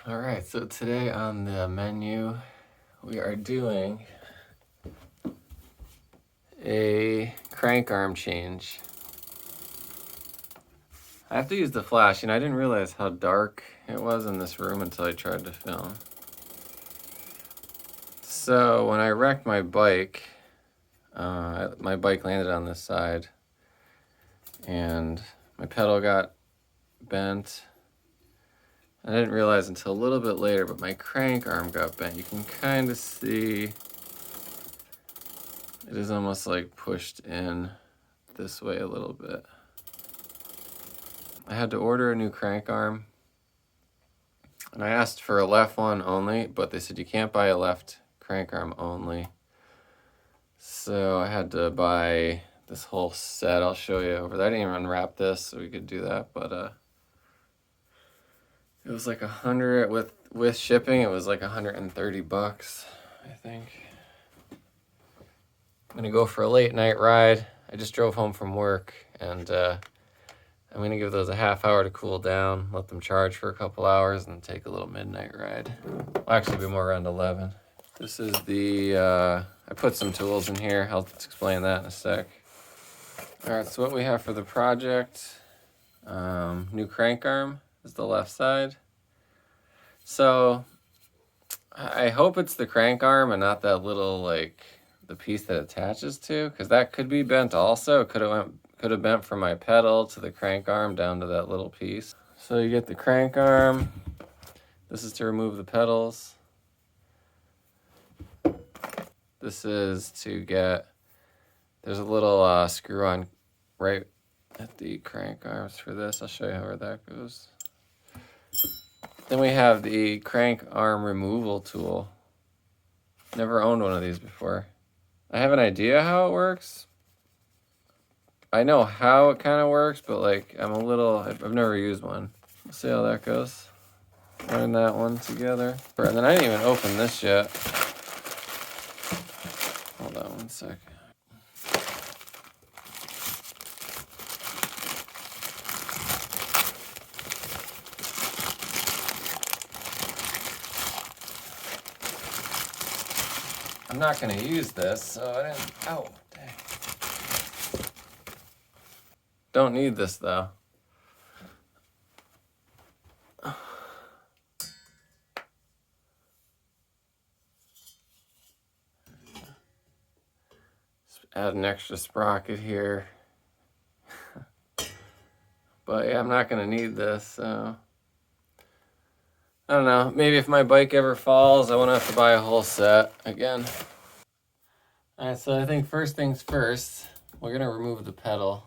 All right, so today on the menu, we are doing a crank arm change. I have to use the flash, and I didn't realize how dark it was in this room until I tried to film. So when I wrecked my bike landed on this side, and my pedal got bent. I didn't realize until a little bit later, but my crank arm got bent. You can kind of see it is almost like pushed in this way a little bit. I had to order a new crank arm, and I asked for a left one only, but they said you can't buy a left crank arm only. So I had to buy this whole set. I'll show you over there. I didn't even unwrap this, so we could do that, but it was like $100 with shipping. It was like $130, I think. I'm gonna go for a late night ride. I just drove home from work, and I'm gonna give those a half hour to cool down, let them charge for a couple hours, and then take a little midnight ride. Will actually be more around 11. This is the, I put some tools in here. I'll explain that in a sec. All right, so what we have for the project, new crank arm is the left side. So I hope it's the crank arm and not that little, like, the piece that attaches to, because that could be bent also. It could have bent from my pedal to the crank arm down to that little piece. So you get the crank arm. This is to remove the pedals. This is to get, there's a little screw on right at the crank arms for this. I'll show you where that goes. Then we have the crank arm removal tool. Never owned one of these before. I have an idea how it works. I know how it kind of works, but like I've never used one. We'll see how that goes. Learn that one together. And then I didn't even open this yet. Hold on one sec. I'm not gonna use this, so I didn't, oh, dang. Don't need this though. Add an extra sprocket here. But yeah, I'm not gonna need this, so. I don't know, maybe if my bike ever falls, I won't have to buy a whole set again. All right, so I think first things first, we're gonna remove the pedal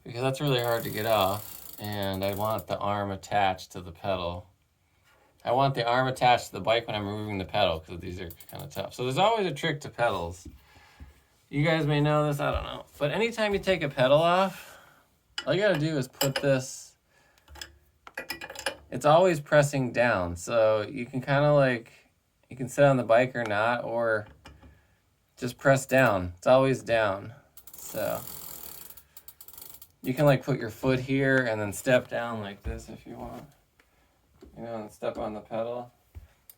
because that's really hard to get off, and I want the arm attached to the pedal. I want the arm attached to the bike when I'm removing the pedal because these are kind of tough. So there's always a trick to pedals. You guys may know this, I don't know. But anytime you take a pedal off, all you gotta do is put this, it's always pressing down. So you can kind of like, you can sit on the bike or not, or just press down. It's always down. So you can like put your foot here and then step down like this if you want. You know, and step on the pedal.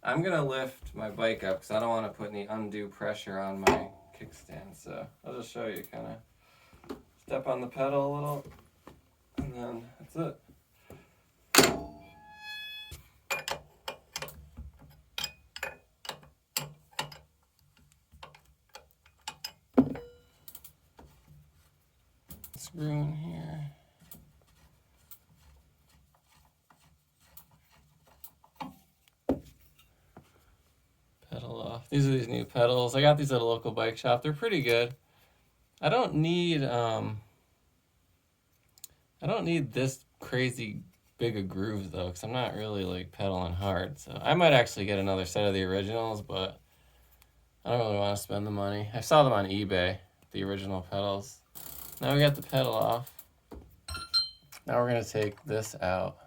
I'm gonna lift my bike up because I don't want to put any undue pressure on my kickstand. So I'll just show you, kind of step on the pedal a little, and then that's it. Screw in here. Pedal off. These are these new pedals. I got these at a local bike shop. They're pretty good. I don't need this crazy big of grooves though, because I'm not really like pedaling hard. So I might actually get another set of the originals, but I don't really want to spend the money. I saw them on eBay, the original pedals. Now we got the pedal off. Now we're gonna take this out.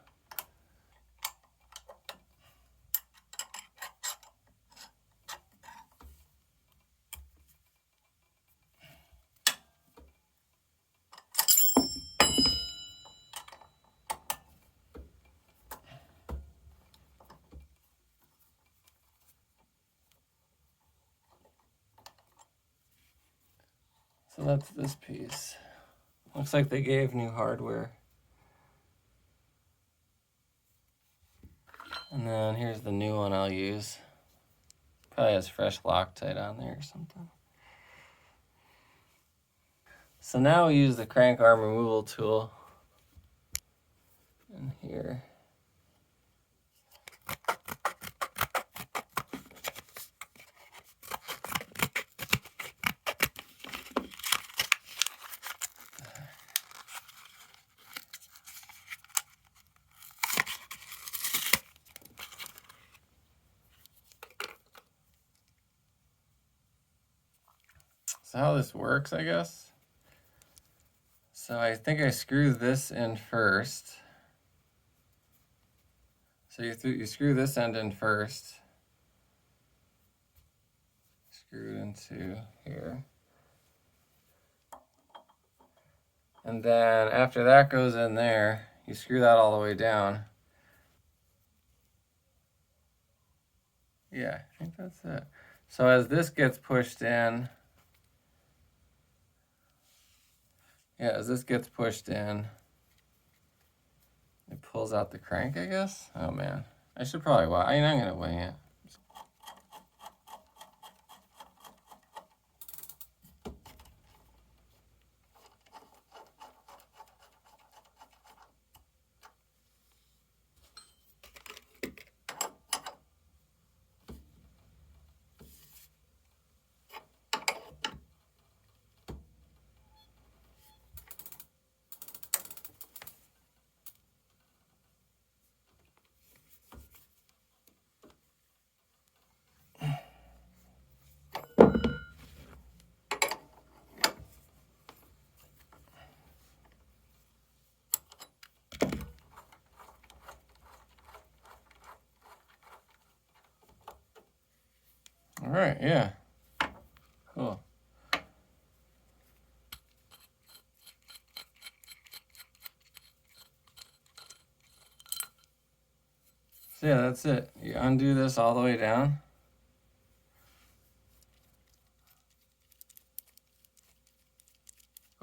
So that's this piece. Looks like they gave new hardware. And then here's the new one I'll use. Probably has fresh Loctite on there or something. So now we use the crank arm removal tool in here. So how this works, I guess. So I think I screw this in first. So you screw this end in first. Screw it into here. And then after that goes in there, you screw that all the way down. Yeah, I think that's it. So as this gets pushed in, as this gets pushed in, it pulls out the crank, I guess. Oh man, I should probably I'm gonna wing it. All right, yeah, cool. So yeah, that's it. You undo this all the way down.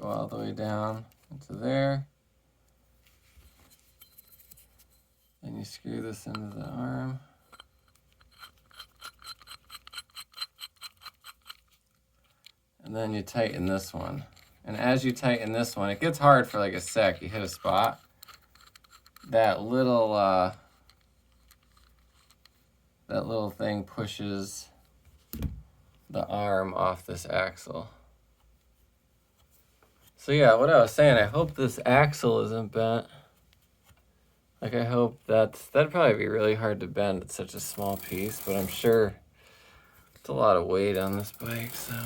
Go all the way down into there. Then you screw this into the arm. And then you tighten this one. And as you tighten this one, it gets hard for like a sec. You hit a spot. That little thing pushes the arm off this axle. So yeah, what I was saying, I hope this axle isn't bent. Like I hope that'd probably be really hard to bend. It's such a small piece, but I'm sure it's a lot of weight on this bike, so.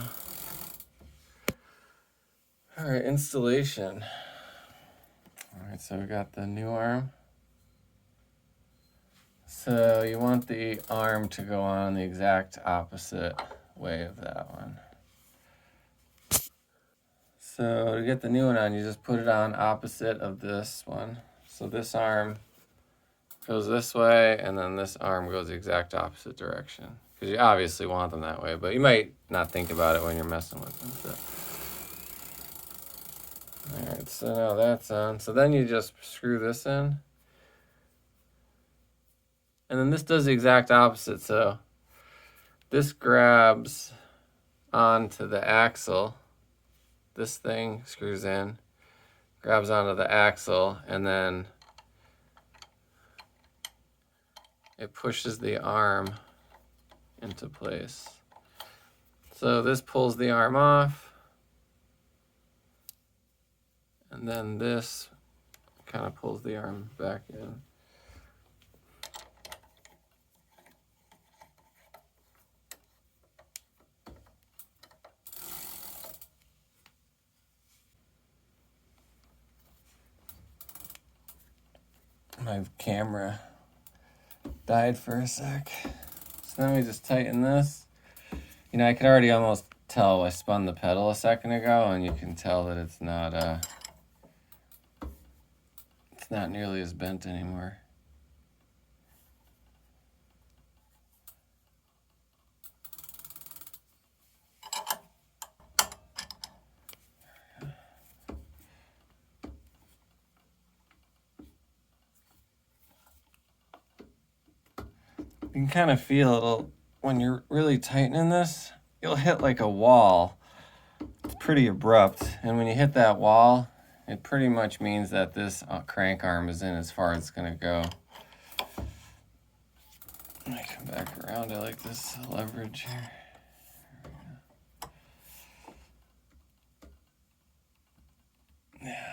All right, installation. All right, so we got the new arm. So you want the arm to go on the exact opposite way of that one. So to get the new one on, you just put it on opposite of this one. So this arm goes this way, and then this arm goes the exact opposite direction. Because you obviously want them that way, but you might not think about it when you're messing with them. So. All right, so now that's on. So then you just screw this in. And then this does the exact opposite. So this grabs onto the axle. This thing screws in, grabs onto the axle, and then it pushes the arm into place. So this pulls the arm off, and then this kind of pulls the arm back in. My camera died for a sec. So then we just tighten this. You know, I could already almost tell I spun the pedal a second ago, and you can tell that it's not nearly as bent anymore. You can kind of feel it'll, when you're really tightening this, you'll hit like a wall. It's pretty abrupt, and when you hit that wall, it pretty much means that this crank arm is in as far as it's gonna go. Let me come back around. I like this leverage here. Yeah.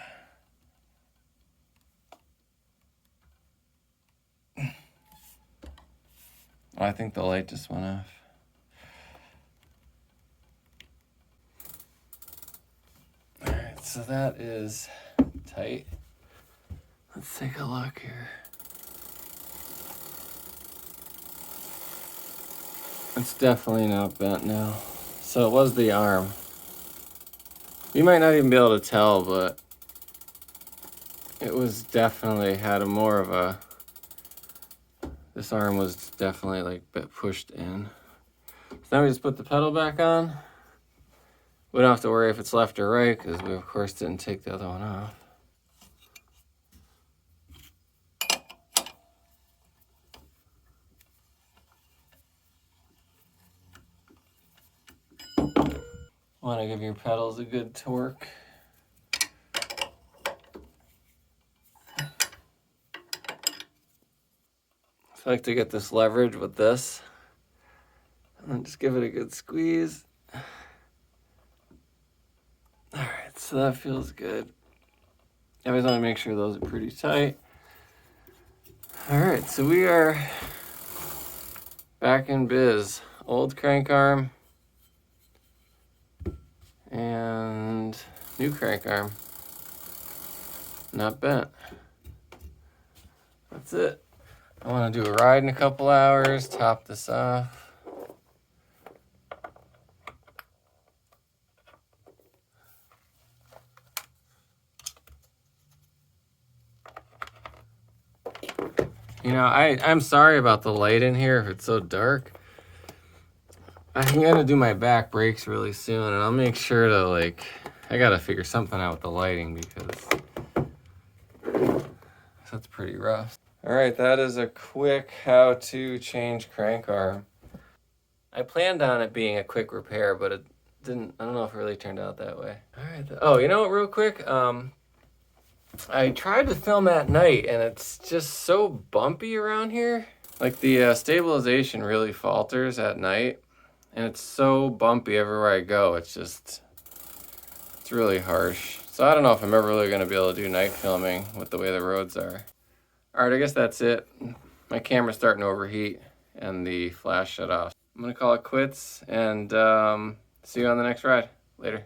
Oh, I think the light just went off. All right, so that is tight. Let's take a look here. It's definitely not bent now. So it was the arm. You might not even be able to tell, but it was definitely had a more of a, this arm was definitely like a bit pushed in. So now we just put the pedal back on. We don't have to worry if it's left or right because we of course didn't take the other one off. Want to give your pedals a good torque. So I like to get this leverage with this and then just give it a good squeeze. All right, so that feels good. I always want to make sure those are pretty tight. All right, so we are back in biz. Old crank arm and new crank arm. Not bent. That's it. I want to do a ride in a couple hours, top this off. You know, I'm sorry about the light in here if it's so dark. I'm gonna do my back brakes really soon, and I'll make sure to, like, I gotta figure something out with the lighting because that's pretty rough. All right, that is a quick how to change crank arm. I planned on it being a quick repair, but it didn't, I don't know if it really turned out that way. All right, oh, you know what, real quick? I tried to film at night, and it's just so bumpy around here. Like, the stabilization really falters at night, and it's so bumpy everywhere I go. It's just, it's really harsh. So I don't know if I'm ever really going to be able to do night filming with the way the roads are. All right, I guess that's it. My camera's starting to overheat, and the flash shut off. I'm going to call it quits, and see you on the next ride. Later.